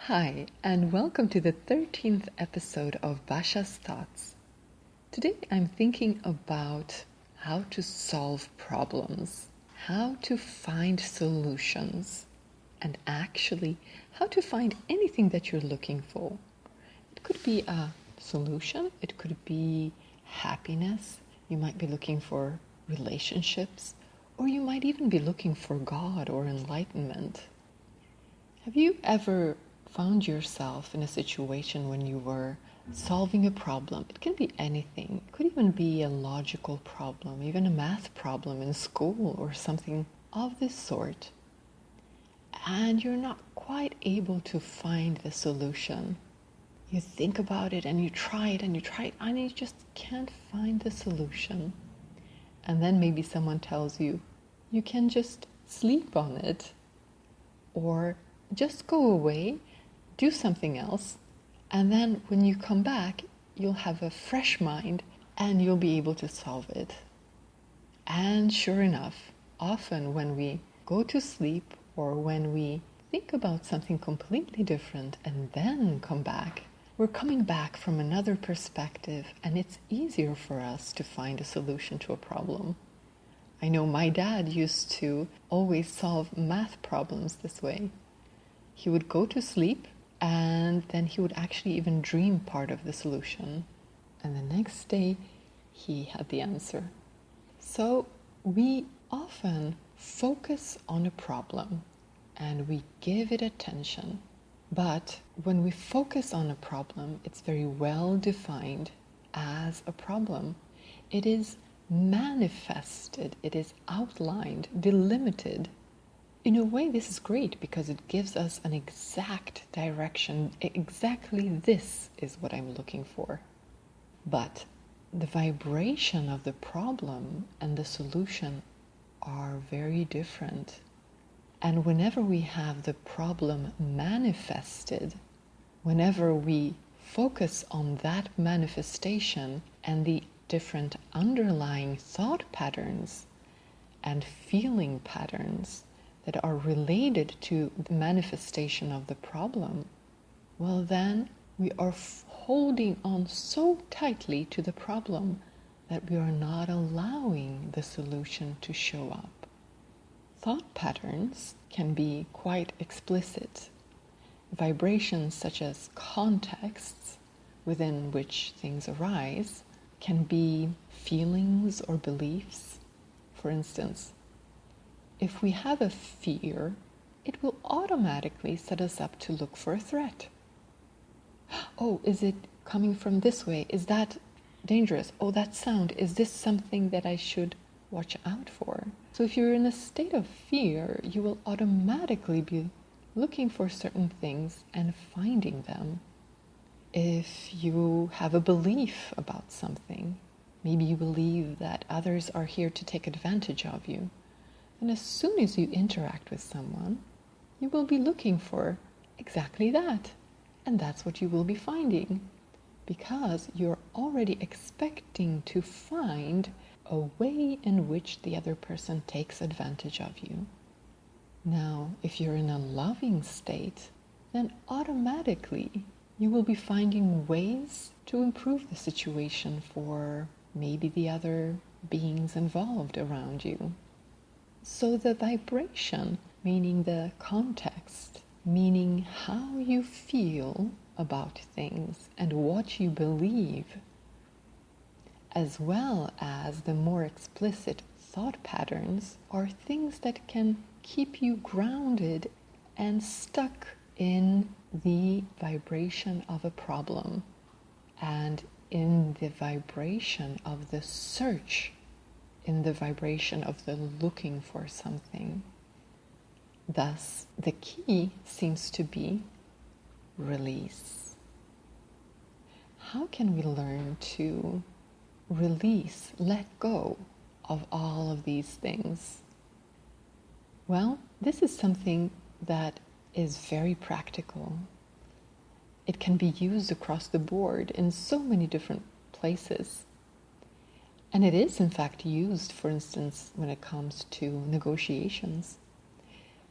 Hi, and welcome to the 13th episode of Basha's Thoughts. Today I'm thinking about how to solve problems, how to find solutions, and actually how to find anything that you're looking for. It could be a solution, it could be happiness, you might be looking for relationships, or you might even be looking for God or enlightenment. Have you ever found yourself in a situation when you were solving a problem? It can be anything. It could even be a logical problem, even a math problem in school or something of this sort. And you're not quite able to find the solution. You think about it and you try it and you try it and you just can't find the solution. And then maybe someone tells you, you can just sleep on it or just go away, do something else, and then when you come back, you'll have a fresh mind and you'll be able to solve it. And sure enough, often when we go to sleep or when we think about something completely different and then come back, we're coming back from another perspective and it's easier for us to find a solution to a problem. I know my dad used to always solve math problems this way. He would go to sleep and then he would actually even dream part of the solution. And the next day, he had the answer. So we often focus on a problem and we give it attention. But when we focus on a problem, it's very well defined as a problem. It is manifested, it is outlined, delimited. In a way, this is great because it gives us an exact direction. Exactly this is what I'm looking for. But the vibration of the problem and the solution are very different. And whenever we have the problem manifested, whenever we focus on that manifestation and the different underlying thought patterns and feeling patterns that are related to the manifestation of the problem, well then we are holding on so tightly to the problem that we are not allowing the solution to show up. Thought patterns can be quite explicit. Vibrations such as contexts within which things arise can be feelings or beliefs. For instance, if we have a fear, it will automatically set us up to look for a threat. Oh, is it coming from this way? Is that dangerous? Oh, that sound, is this something that I should watch out for? So if you're in a state of fear, you will automatically be looking for certain things and finding them. If you have a belief about something, maybe you believe that others are here to take advantage of you, and as soon as you interact with someone, you will be looking for exactly that. And that's what you will be finding, because you're already expecting to find a way in which the other person takes advantage of you. Now, if you're in a loving state, then automatically you will be finding ways to improve the situation for maybe the other beings involved around you. So the vibration, meaning the context, meaning how you feel about things and what you believe, as well as the more explicit thought patterns, are things that can keep you grounded and stuck in the vibration of a problem and in the vibration of the search, in the vibration of the looking for something. Thus, the key seems to be release. How can we learn to release, let go of all of these things? Well, this is something that is very practical. It can be used across the board in so many different places. And it is, in fact, used, for instance, when it comes to negotiations.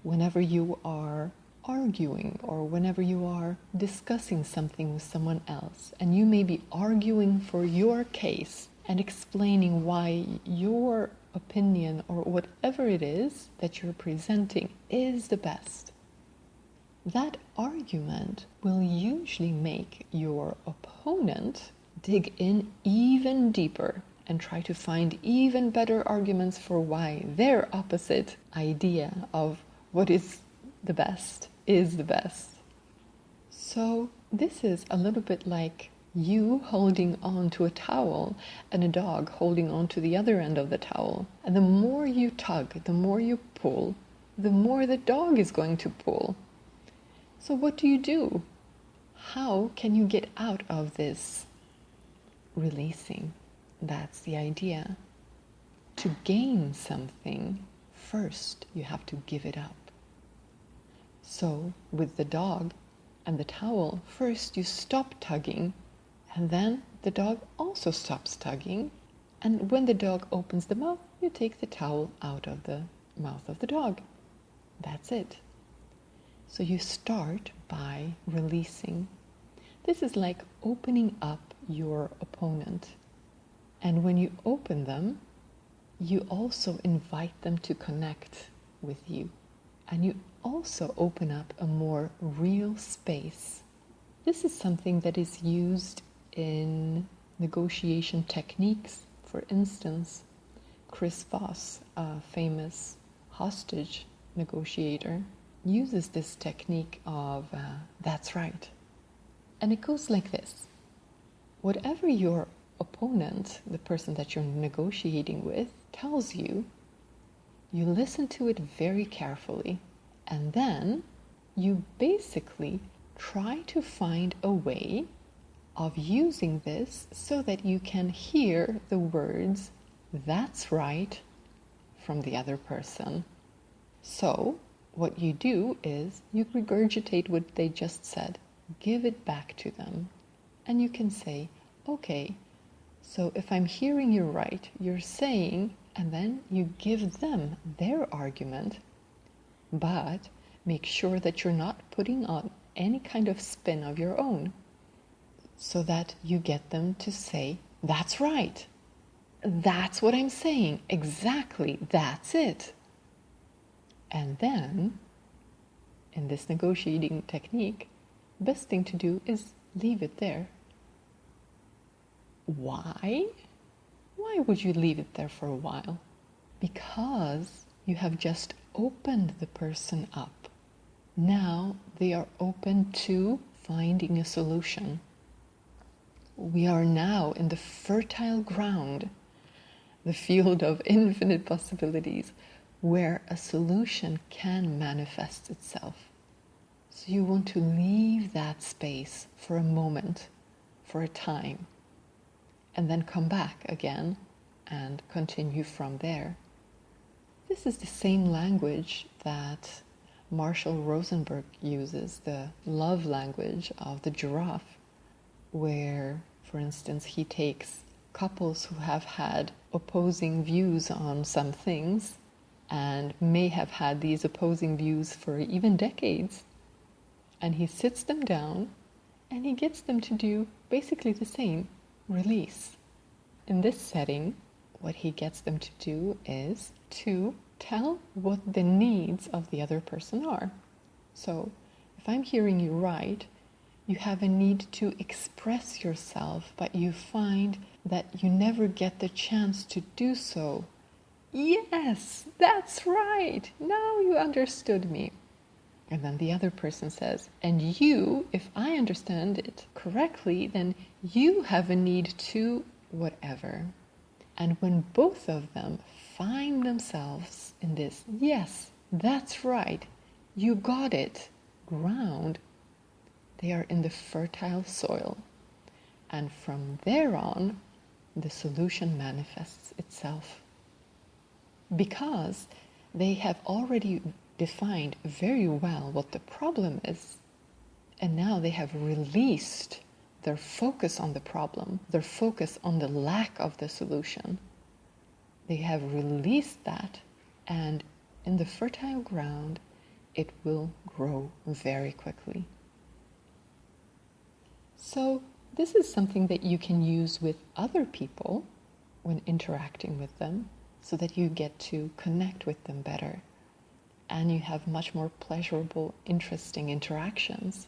Whenever you are arguing or whenever you are discussing something with someone else, and you may be arguing for your case and explaining why your opinion or whatever it is that you're presenting is the best, that argument will usually make your opponent dig in even deeper and try to find even better arguments for why their opposite idea of what is the best is the best. So this is a little bit like you holding on to a towel and a dog holding on to the other end of the towel. And the more you tug, the more you pull, the more the dog is going to pull. So what do? How can you get out of this releasing? That's the idea. To gain something, first you have to give it up. So with the dog and the towel, first you stop tugging, and then the dog also stops tugging. And when the dog opens the mouth, you take the towel out of the mouth of the dog. That's it. So you start by releasing. This is like opening up your opponent. And when you open them, you also invite them to connect with you. And you also open up a more real space. This is something that is used in negotiation techniques. For instance, Chris Voss, a famous hostage negotiator, uses this technique of that's right. And it goes like this. Whatever your opponent, the person that you're negotiating with, tells you, you listen to it very carefully, and then you basically try to find a way of using this so that you can hear the words, that's right, from the other person. So what you do is you regurgitate what they just said, give it back to them, and you can say, okay, so if I'm hearing you right, you're saying, and then you give them their argument, but make sure that you're not putting on any kind of spin of your own, so that you get them to say, that's right. That's what I'm saying. Exactly. That's it. And then, in this negotiating technique, best thing to do is leave it there. Why? Why would you leave it there for a while? Because you have just opened the person up. Now they are open to finding a solution. We are now in the fertile ground, the field of infinite possibilities, where a solution can manifest itself. So you want to leave that space for a moment, for a time, and then come back again and continue from there. This is the same language that Marshall Rosenberg uses, the love language of the giraffe, where, for instance, he takes couples who have had opposing views on some things and may have had these opposing views for even decades, and he sits them down and he gets them to do basically the same, release. In this setting, what he gets them to do is to tell what the needs of the other person are. So, if I'm hearing you right, you have a need to express yourself, but you find that you never get the chance to do so. Yes, that's right. Now you understood me. And then the other person says, and you, if I understand it correctly, then you have a need to whatever. And when both of them find themselves in this, yes, that's right, you got it, ground, they are in the fertile soil. And from there on, the solution manifests itself. Because they have already defined very well what the problem is. And now they have released their focus on the problem, their focus on the lack of the solution. They have released that, and in the fertile ground, it will grow very quickly. So this is something that you can use with other people when interacting with them, so that you get to connect with them better and you have much more pleasurable, interesting interactions.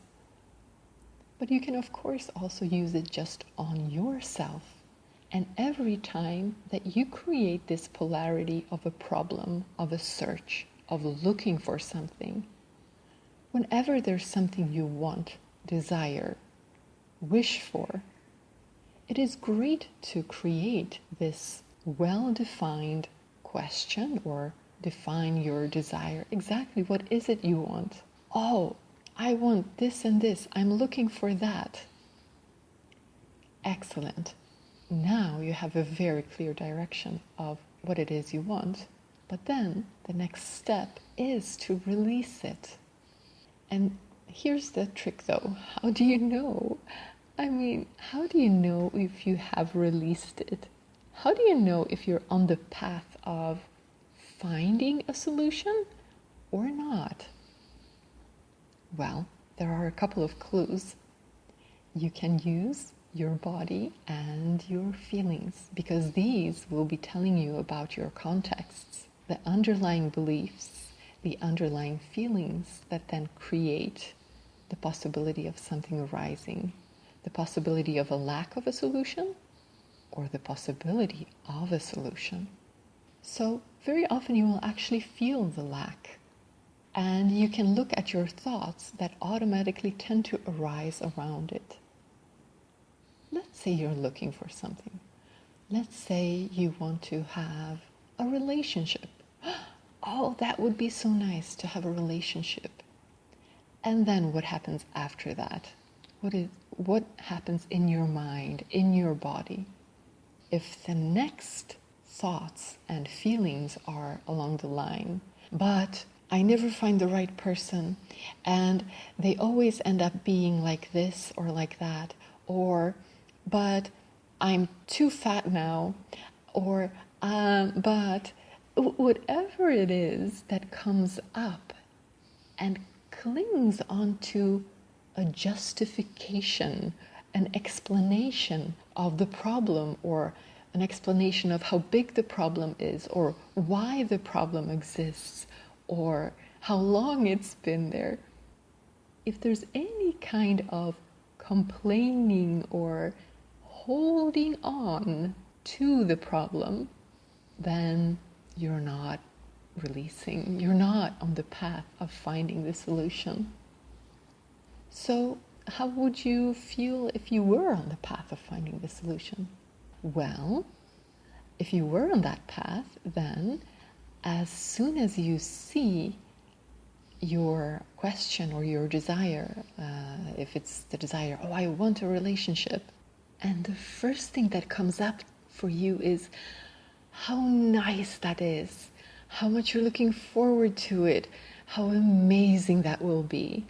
But you can, of course, also use it just on yourself. And every time that you create this polarity of a problem, of a search, of looking for something, whenever there's something you want, desire, wish for, it is great to create this well-defined question or define your desire. Exactly what is it you want? Oh, I want this and this. I'm looking for that. Excellent. Now you have a very clear direction of what it is you want. But then the next step is to release it. And here's the trick though. How do you know? How do you know if you have released it? How do you know if you're on the path of finding a solution or not? Well, there are a couple of clues. You can use your body and your feelings, because these will be telling you about your contexts, the underlying beliefs, the underlying feelings that then create the possibility of something arising, the possibility of a lack of a solution, or the possibility of a solution. So very often you will actually feel the lack, and you can look at your thoughts that automatically tend to arise around it. Let's say you're looking for something. Let's say you want to have a relationship. Oh, that would be so nice to have a relationship. And then what happens after that? What happens in your mind, in your body? If the next thoughts and feelings are along the line, but I never find the right person, and they always end up being like this or like that, or but I'm too fat now, or but whatever it is that comes up and clings onto a justification, an explanation of the problem, or an explanation of how big the problem is, or why the problem exists, or how long it's been there. If there's any kind of complaining or holding on to the problem, then you're not releasing, you're not on the path of finding the solution. So how would you feel if you were on the path of finding the solution? Well, if you were on that path, then as soon as you see your question or your desire, if it's the desire, oh, I want a relationship, and the first thing that comes up for you is how nice that is, how much you're looking forward to it, how amazing that will be.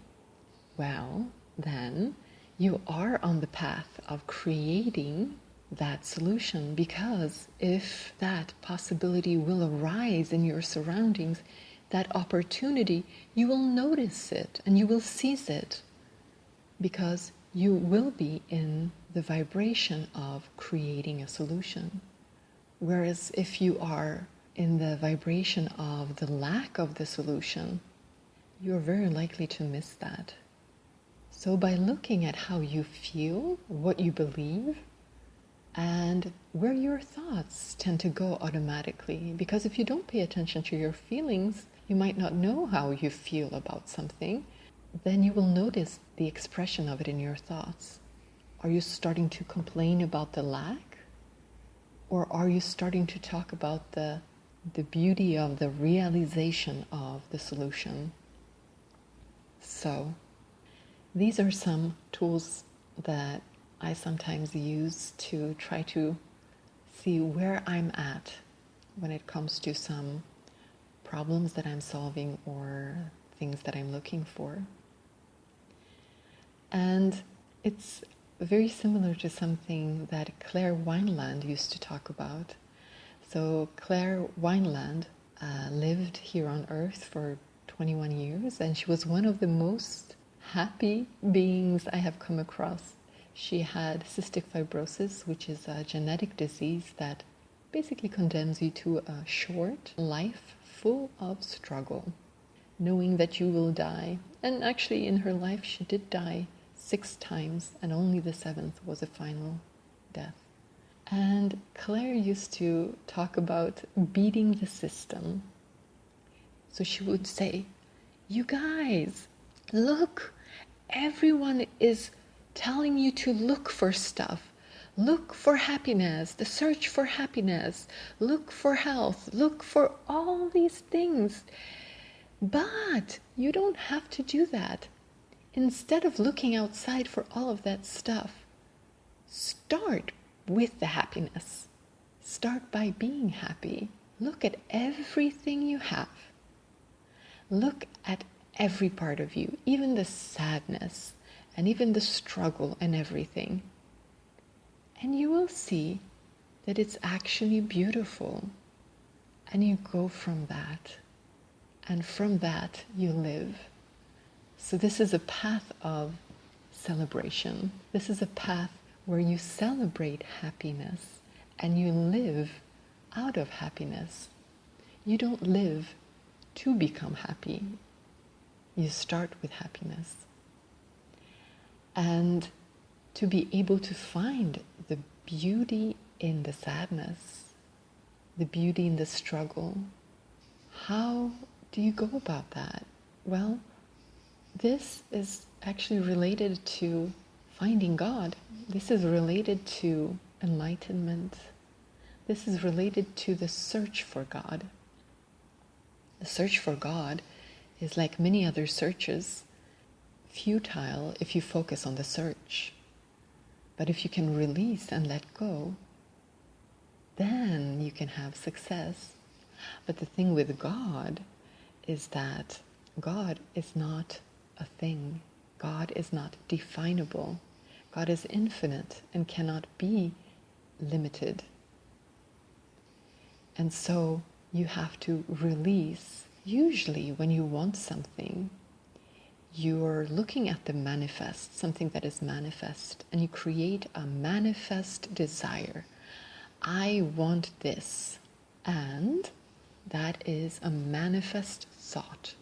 Well, then you are on the path of creating that solution, because if that possibility will arise in your surroundings, that opportunity, you will notice it and you will seize it, because you will be in the vibration of creating a solution. Whereas if you are in the vibration of the lack of the solution, you're very likely to miss that. So by looking at how you feel, what you believe, and where your thoughts tend to go automatically, because if you don't pay attention to your feelings, you might not know how you feel about something, then you will notice the expression of it in your thoughts. Are you starting to complain about the lack? Or are you starting to talk about the beauty of the realization of the solution? So, these are some tools that I sometimes use to try to see where I'm at when it comes to some problems that I'm solving or things that I'm looking for. And it's very similar to something that Claire Wineland used to talk about. So Claire Wineland lived here on Earth for 21 years, and she was one of the most happy beings I have come across. She had cystic fibrosis, which is a genetic disease that basically condemns you to a short life full of struggle, knowing that you will die. And actually in her life she did die 6 times, and only the 7th was a final death. And Claire used to talk about beating the system. So she would say, "You guys, look, everyone is telling you to look for stuff. Look for happiness, the search for happiness. Look for health, look for all these things. But you don't have to do that. Instead of looking outside for all of that stuff, start with the happiness. Start by being happy. Look at everything you have. Look at every part of you, even the sadness and even the struggle and everything. And you will see that it's actually beautiful. And you go from that. And from that you live. So this is a path of celebration. This is a path where you celebrate happiness and you live out of happiness. You don't live to become happy. You start with happiness. And to be able to find the beauty in the sadness, the beauty in the struggle, how do you go about that? Well, this is actually related to finding God. This is related to enlightenment. This is related to the search for God. The search for God is like many other searches, futile if you focus on the search. But if you can release and let go, then you can have success. But the thing with God is that God is not a thing. God is not definable. God is infinite and cannot be limited. And so you have to release. Usually when you want something, you're looking at the manifest, something that is manifest, and you create a manifest desire. I want this. And that is a manifest thought.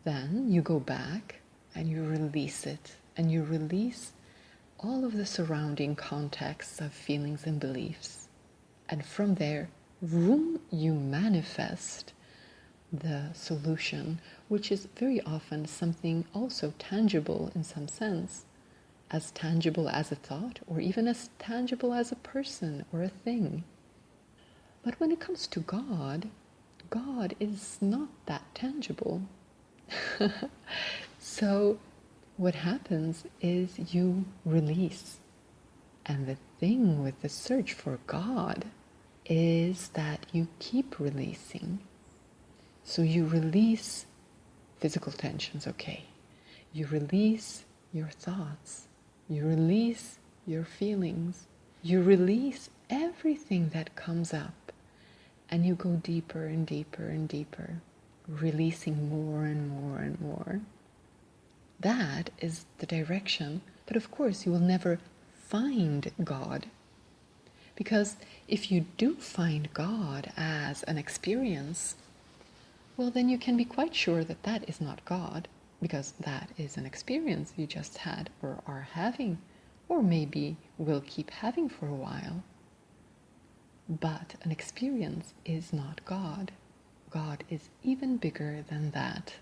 Then you go back and you release it, and you release all of the surrounding contexts of feelings and beliefs. And from there, you manifest the solution, which is very often something also tangible in some sense, as tangible as a thought, or even as tangible as a person or a thing. But when it comes to God, God is not that tangible. So what happens is you release. And the thing with the search for God is that you keep releasing. So you release physical tensions, okay. You release your thoughts. You release your feelings. You release everything that comes up. And you go deeper and deeper and deeper, releasing more and more and more. That is the direction. But of course, you will never find God. Because if you do find God as an experience, well, then you can be quite sure that that is not God, because that is an experience you just had or are having, or maybe will keep having for a while. But an experience is not God. God is even bigger than that.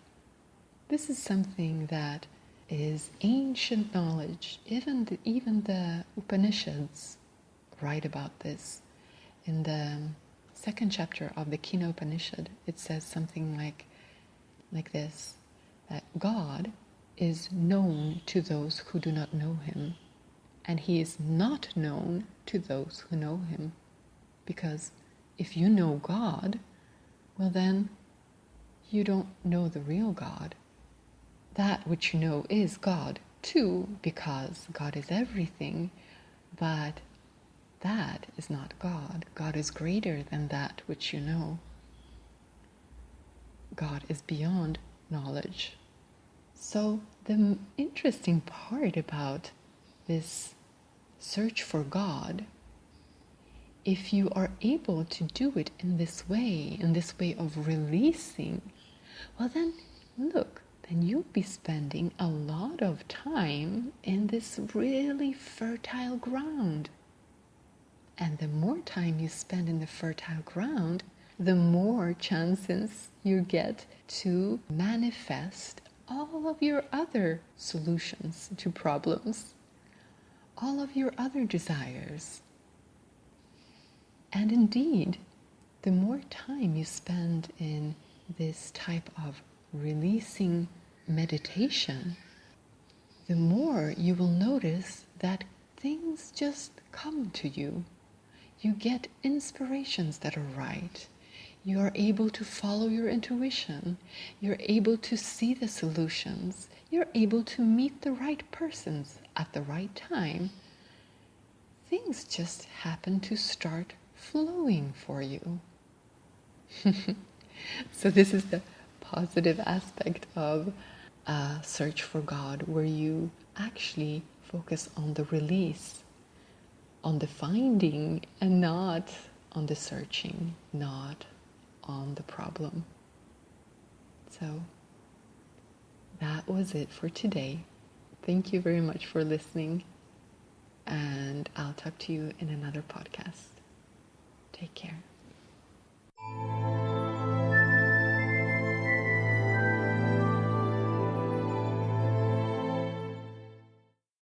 This is something that is ancient knowledge. Even the Upanishads write about this. In the 2nd chapter of the Kina Upanishad, it says something like this, that God is known to those who do not know him, and he is not known to those who know him. Because if you know God, well then you don't know the real God. That which you know is God too, because God is everything, but that is not God. God is greater than that which you know. God is beyond knowledge. So the interesting part about this search for God, if you are able to do it in this way of releasing, well then, look, then you'll be spending a lot of time in this really fertile ground. And the more time you spend in the fertile ground, the more chances you get to manifest all of your other solutions to problems, all of your other desires. And indeed, the more time you spend in this type of releasing meditation, the more you will notice that things just come to you. You get inspirations that are right. You are able to follow your intuition. You're able to see the solutions. You're able to meet the right persons at the right time. Things just happen to start flowing for you. So this is the positive aspect of a search for God, where you actually focus on the release, on the finding, and not on the searching, not on the problem. So that was it for today. Thank you very much for listening, and I'll talk to you in another podcast. Take care.